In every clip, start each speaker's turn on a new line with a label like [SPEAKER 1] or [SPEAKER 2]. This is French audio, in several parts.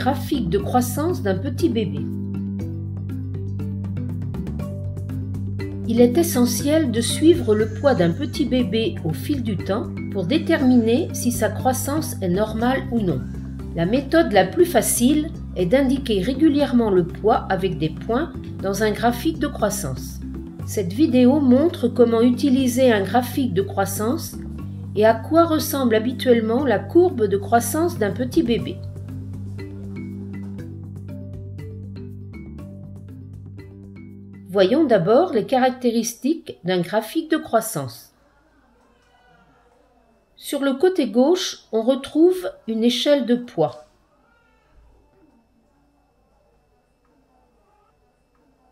[SPEAKER 1] graphique de croissance d'un petit bébé. Il est essentiel de suivre le poids d'un petit bébé au fil du temps pour déterminer si sa croissance est normale ou non. La méthode la plus facile est d'indiquer régulièrement le poids avec des points dans un graphique de croissance. Cette vidéo montre comment utiliser un graphique de croissance et à quoi ressemble habituellement la courbe de croissance d'un petit bébé. Voyons d'abord les caractéristiques d'un graphique de croissance. Sur le côté gauche, on retrouve une échelle de poids.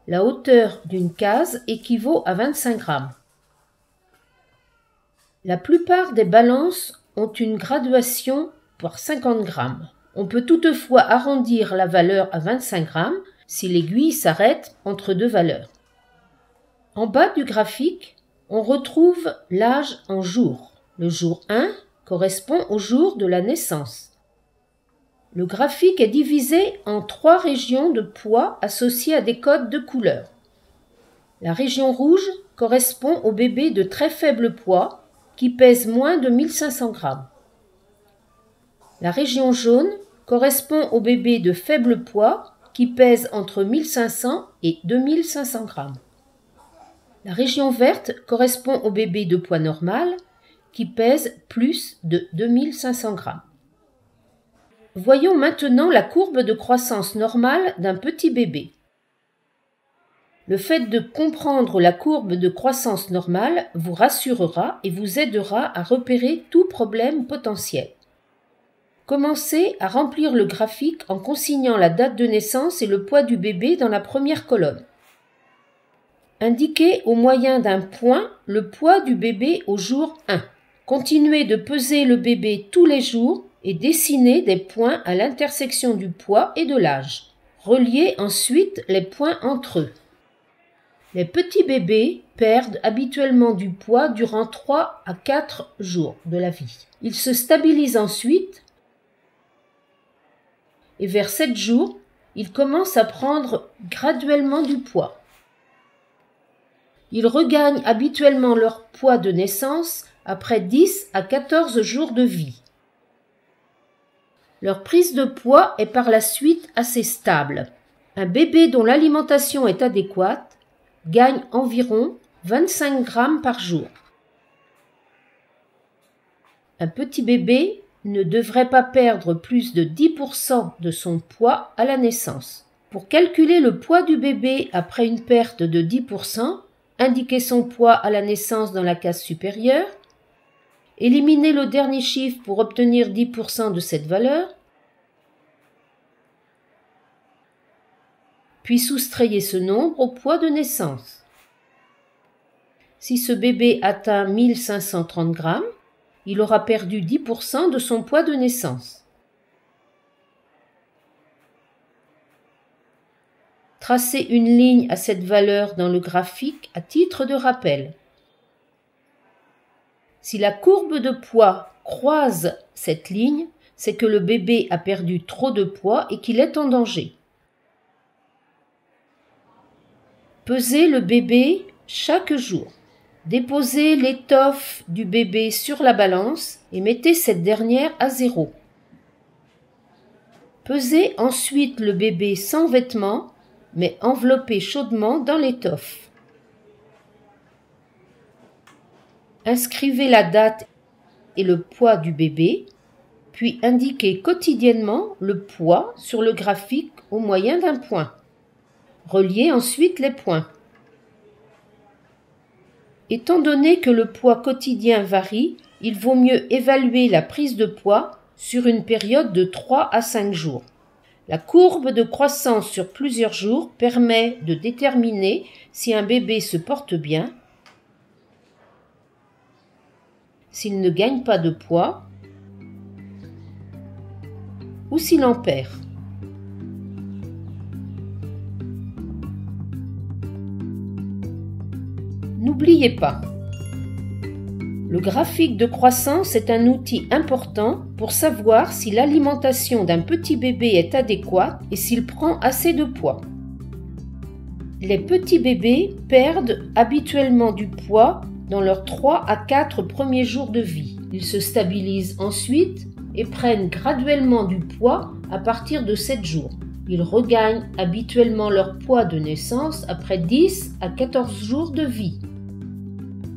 [SPEAKER 1] La hauteur d'une case équivaut à 25 grammes. La plupart des balances ont une graduation par 50 grammes. On peut toutefois arrondir la valeur à 25 grammes si l'aiguille s'arrête entre deux valeurs. En bas du graphique, on retrouve l'âge en jours. Le jour 1 correspond au jour de la naissance. Le graphique est divisé en 3 régions de poids associées à des codes de couleur. La région rouge correspond au bébé de très faible poids qui pèse moins de 1500 grammes. La région jaune correspond au bébé de faible poids qui pèse entre 1500 et 2500 grammes. La région verte correspond au bébé de poids normal qui pèse plus de 2500 grammes. Voyons maintenant la courbe de croissance normale d'un petit bébé. Le fait de comprendre la courbe de croissance normale vous rassurera et vous aidera à repérer tout problème potentiel. Commencez à remplir le graphique en consignant la date de naissance et le poids du bébé dans la première colonne. Indiquez au moyen d'un point le poids du bébé au jour 1. Continuez de peser le bébé tous les jours et dessinez des points à l'intersection du poids et de l'âge. Reliez ensuite les points entre eux. Les petits bébés perdent habituellement du poids durant 3 à 4 jours de la vie. Ils se stabilisent ensuite et vers 7 jours, ils commencent à prendre graduellement du poids. Ils regagnent habituellement leur poids de naissance après 10 à 14 jours de vie. Leur prise de poids est par la suite assez stable. Un bébé dont l'alimentation est adéquate gagne environ 25 grammes par jour. Un petit bébé ne devrait pas perdre plus de 10% de son poids à la naissance. Pour calculer le poids du bébé après une perte de 10%, indiquez son poids à la naissance dans la case supérieure, éliminez le dernier chiffre pour obtenir 10% de cette valeur, puis soustrayez ce nombre au poids de naissance. Si ce bébé atteint 1530 grammes, il aura perdu 10% de son poids de naissance. Tracez une ligne à cette valeur dans le graphique à titre de rappel. Si la courbe de poids croise cette ligne, c'est que le bébé a perdu trop de poids et qu'il est en danger. Pesez le bébé chaque jour. Déposez l'étoffe du bébé sur la balance et mettez cette dernière à 0. Pesez ensuite le bébé sans vêtements, mais enveloppé chaudement dans l'étoffe. Inscrivez la date et le poids du bébé, puis indiquez quotidiennement le poids sur le graphique au moyen d'un point. Reliez ensuite les points. Étant donné que le poids quotidien varie, il vaut mieux évaluer la prise de poids sur une période de 3 à 5 jours. La courbe de croissance sur plusieurs jours permet de déterminer si un bébé se porte bien, s'il ne gagne pas de poids ou s'il en perd. N'oubliez pas, Le graphique de croissance est un outil important pour savoir si l'alimentation d'un petit bébé est adéquate et s'il prend assez de poids. Les petits bébés perdent habituellement du poids dans leurs 3 à 4 premiers jours de vie. Ils se stabilisent ensuite et prennent graduellement du poids à partir de 7 jours. Ils regagnent habituellement leur poids de naissance après 10 à 14 jours de vie.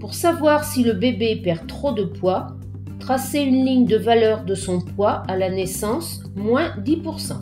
[SPEAKER 1] Pour savoir si le bébé perd trop de poids, tracez une ligne de valeur de son poids à la naissance, moins 10%.